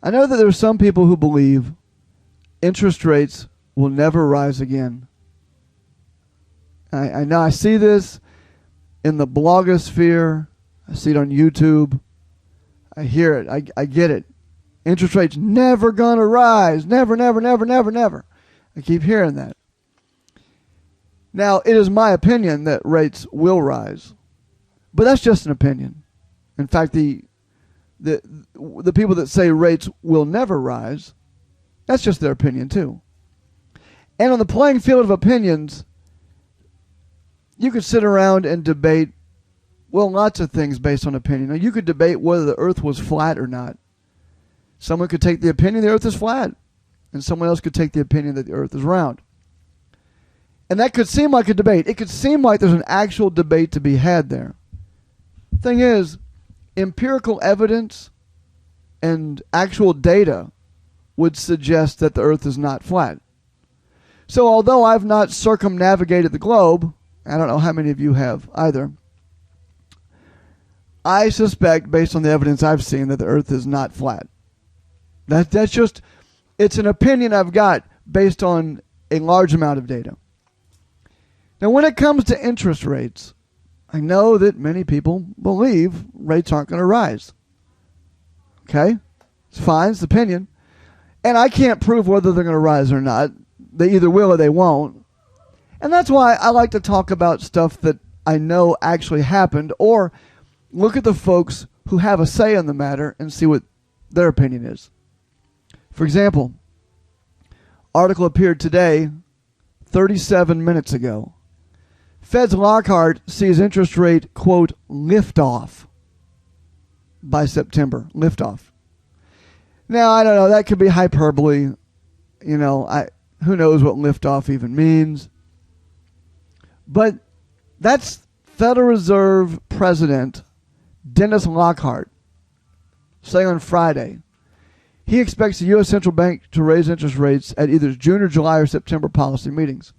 I know that there are some people who believe interest rates will never rise again. I know I see this in the blogosphere. I see it on YouTube. I hear it. I get it. Interest rates never gonna rise. Never, never, never, never, never. I keep hearing that. Now, it is my opinion that rates will rise. But that's just an opinion. In fact, the people that say rates will never rise, that's just their opinion too. And on the playing field of opinions, you could sit around and debate, well, lots of things based on opinion. Now, you could debate whether the earth was flat or not. Someone could take the opinion the earth is flat, and someone else could take the opinion that the earth is round. And that could seem like a debate. It could seem like there's an actual debate to be had there. Thing is, empirical evidence and actual data would suggest that the earth is not flat. So although I've not circumnavigated the globe, I don't know how many of you have either, I suspect, based on the evidence I've seen, that the earth is not flat. That's just, it's an opinion I've got based on a large amount of data. Now, when it comes to interest rates, I know that many people believe rates aren't going to rise. Okay? It's fine. It's opinion. And I can't prove whether they're going to rise or not. They either will or they won't. And that's why I like to talk about stuff that I know actually happened, or look at the folks who have a say in the matter and see what their opinion is. For example, article appeared today, 37 minutes ago. Fed's Lockhart sees interest rate, quote, lift off by September. Lift off. Now, I don't know. That could be hyperbole. You know, who knows what lift off even means. But that's Federal Reserve President Dennis Lockhart saying on Friday he expects the U.S. Central Bank to raise interest rates at either June or July or September policy meetings,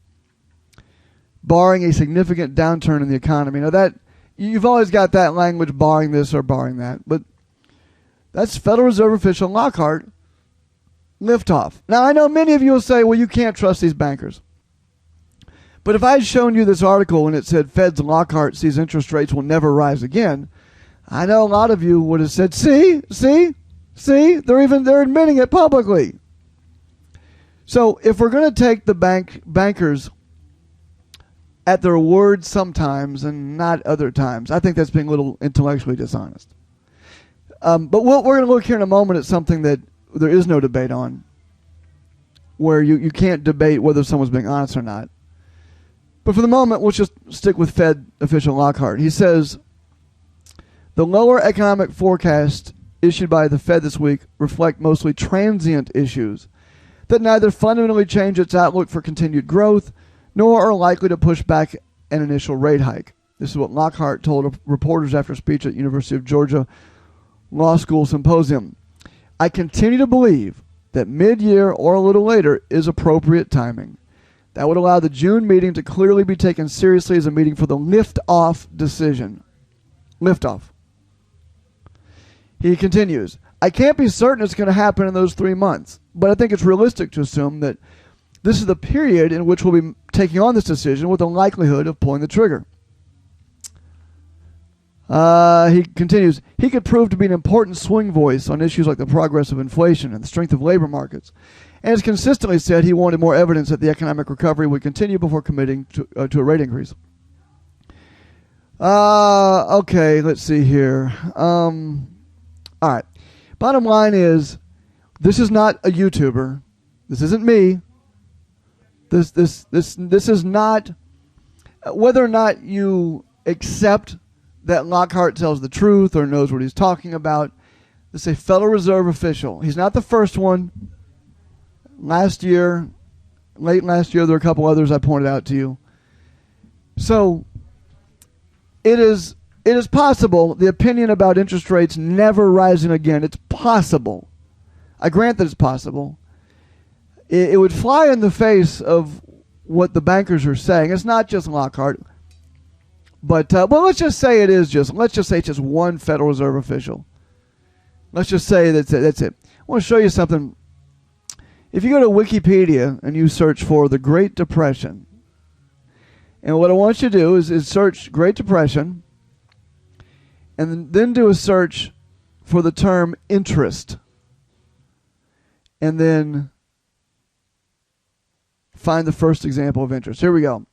barring a significant downturn in the economy. Now, that you've always got that language, barring this or barring that, but that's Federal Reserve official Lockhart, liftoff. Now, I know many of you will say, well, you can't trust these bankers. But if I had shown you this article and it said Fed's Lockhart sees interest rates will never rise again, I know a lot of you would have said, see, they're admitting it publicly. So if we're going to take the bankers at their word sometimes and not other times, I think that's being a little intellectually dishonest. But we're going to look here in a moment at something that there is no debate on, where you can't debate whether someone's being honest or not. But for the moment, we'll just stick with Fed official Lockhart. He says, the lower economic forecast issued by the Fed this week reflect mostly transient issues that neither fundamentally change its outlook for continued growth nor are likely to push back an initial rate hike. This is what Lockhart told reporters after a speech at University of Georgia Law School Symposium. I continue to believe that mid-year or a little later is appropriate timing. That would allow the June meeting to clearly be taken seriously as a meeting for the lift-off decision. Lift-off. He continues, I can't be certain it's going to happen in those 3 months, but I think it's realistic to assume that this is the period in which we'll be taking on this decision with a likelihood of pulling the trigger. He continues, he could prove to be an important swing voice on issues like the progress of inflation and the strength of labor markets, and has consistently said he wanted more evidence that the economic recovery would continue before committing to a rate increase. Okay, let's see here. All right. Bottom line is, this is not a YouTuber. This isn't me. This is not, whether or not you accept that Lockhart tells the truth or knows what he's talking about. This is a Federal Reserve official. He's not the first one. Late last year, there were a couple others I pointed out to you. So it is possible, the opinion about interest rates never rising again, it's possible. I grant that it's possible. It would fly in the face of what the bankers are saying. It's not just Lockhart. But let's just say it's just one Federal Reserve official. Let's just say that's it. want to show you something. If you go to Wikipedia and you search for the Great Depression, and what I want you to do is search Great Depression, and then do a search for the term interest, and then find the first example of interest. Here we go.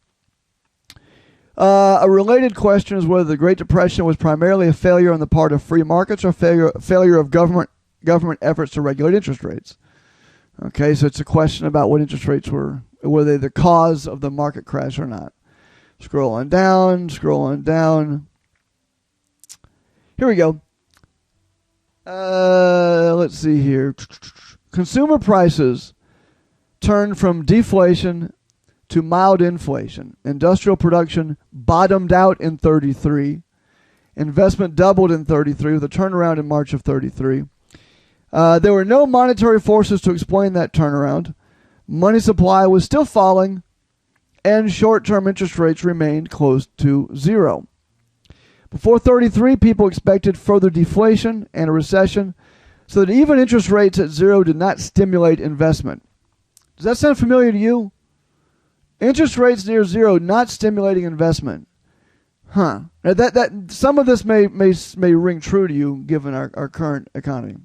A related question is whether the Great Depression was primarily a failure on the part of free markets or failure of government efforts to regulate interest rates. Okay, so it's a question about what interest rates were they the cause of the market crash or not. Scrolling down. Here we go. Let's see here. Consumer prices turned from deflation to mild inflation. Industrial production bottomed out in 33. Investment doubled in 33 with a turnaround in March of 33. There were no monetary forces to explain that turnaround. Money supply was still falling, and short-term interest rates remained close to zero. Before 33, people expected further deflation and a recession, so that even interest rates at zero did not stimulate investment. Does that sound familiar to you? Interest rates near zero, not stimulating investment. Huh. Now that some of this may ring true to you given our current economy.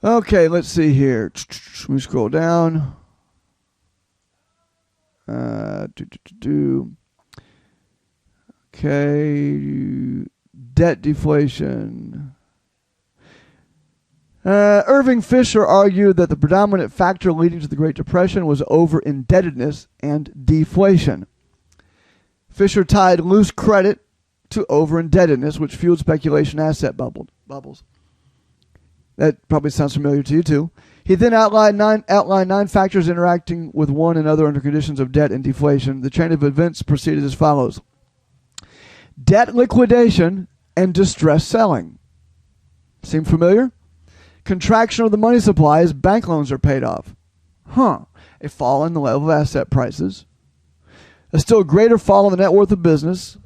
Okay, let's see here. We scroll down. Okay. Debt deflation. Irving Fisher argued that the predominant factor leading to the Great Depression was over-indebtedness and deflation. Fisher tied loose credit to over-indebtedness, which fueled speculation asset bubbles. That probably sounds familiar to you, too. He then outlined nine factors interacting with one another under conditions of debt and deflation. The chain of events proceeded as follows. Debt liquidation and distress selling. Seem familiar? Contraction of the money supply as bank loans are paid off. A fall in the level of asset prices. A still greater fall in the net worth of business,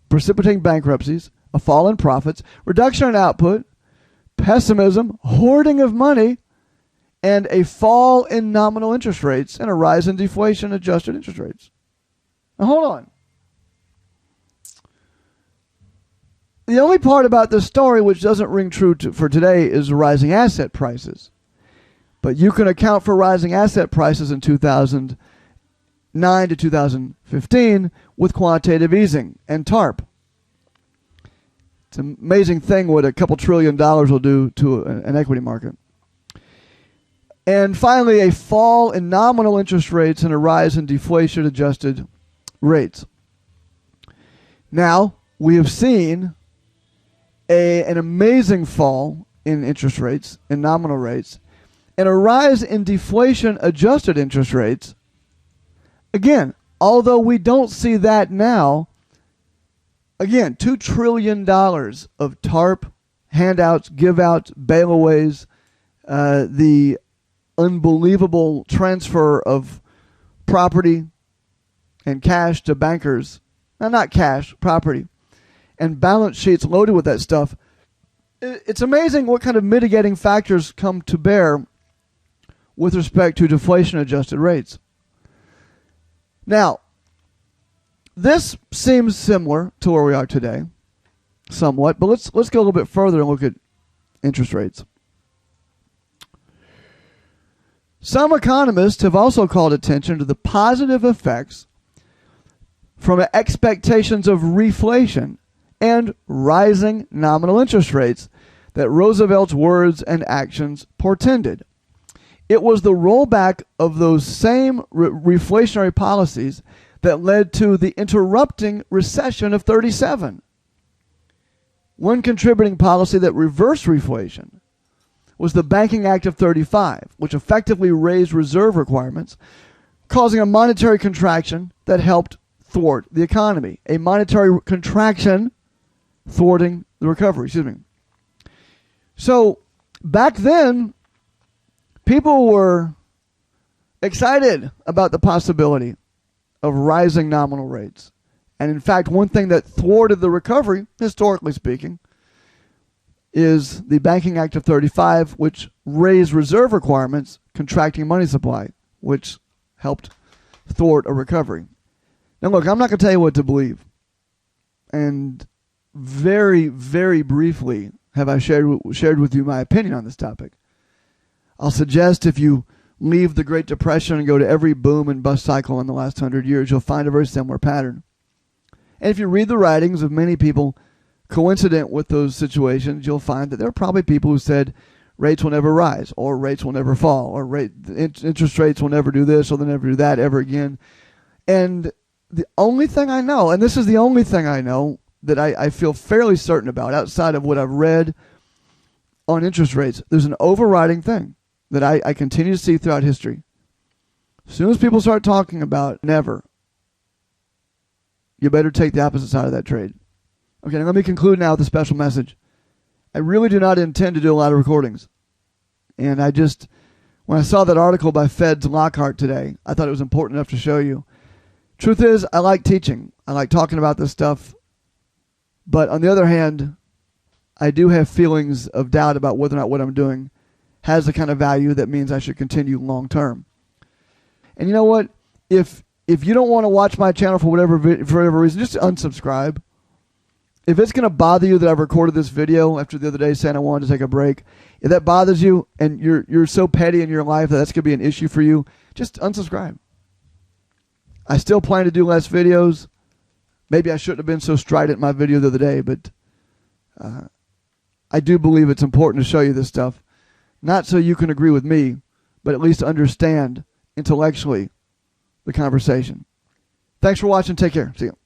precipitating bankruptcies. A fall in profits. Reduction in output. Pessimism. Hoarding of money. And a fall in nominal interest rates and a rise in deflation-adjusted interest rates. Now, hold on. The only part about this story which doesn't ring true for today is rising asset prices. But you can account for rising asset prices in 2009 to 2015 with quantitative easing and TARP. It's an amazing thing what a couple $1 trillion will do to an equity market. And finally, a fall in nominal interest rates and a rise in deflation-adjusted rates. Now, we have seen an amazing fall in interest rates, in nominal rates, and a rise in deflation-adjusted interest rates. Again, although we don't see that now, again, $2 trillion of TARP, handouts, give-outs, bailaways, the unbelievable transfer of property and cash to bankers. Now, not cash, property. And balance sheets loaded with that stuff. It's amazing what kind of mitigating factors come to bear with respect to deflation-adjusted rates. Now, this seems similar to where we are today, somewhat, but let's go a little bit further and look at interest rates. Some economists have also called attention to the positive effects from expectations of reflation and rising nominal interest rates that Roosevelt's words and actions portended. It was the rollback of those same reflationary policies that led to the interrupting recession of 37. One contributing policy that reversed reflation was the Banking Act of 35, which effectively raised reserve requirements, causing a monetary contraction that helped thwart the economy. A monetary contraction thwarting the recovery, So back then, people were excited about the possibility of rising nominal rates. And in fact, one thing that thwarted the recovery, historically speaking, is the Banking Act of 35, which raised reserve requirements, contracting money supply, which helped thwart a recovery. Now, look, I'm not going to tell you what to believe. And very, very briefly have I shared with you my opinion on this topic. I'll suggest if you leave the Great Depression and go to every boom and bust cycle in the last 100 years, you'll find a very similar pattern. And if you read the writings of many people coincident with those situations, you'll find that there are probably people who said rates will never rise, or rates will never fall, or interest rates will never do this, or they'll never do that ever again. And the only thing I know, and this is the only thing I know that I feel fairly certain about outside of what I've read on interest rates, there's an overriding thing that I continue to see throughout history. As soon as people start talking about never, you better take the opposite side of that trade. Okay, now let me conclude now with a special message. I really do not intend to do a lot of recordings. And when I saw that article by Fed's Lockhart today, I thought it was important enough to show you. Truth is, I like teaching. I like talking about this stuff. But on the other hand, I do have feelings of doubt about whether or not what I'm doing has the kind of value that means I should continue long term. And you know what? If you don't want to watch my channel for whatever reason, just unsubscribe. If it's going to bother you that I've recorded this video after the other day saying I wanted to take a break, if that bothers you and you're so petty in your life that that's going to be an issue for you, just unsubscribe. I still plan to do less videos. Maybe I shouldn't have been so strident in my video the other day, but I do believe it's important to show you this stuff. Not so you can agree with me, but at least understand intellectually the conversation. Thanks for watching. Take care. See you.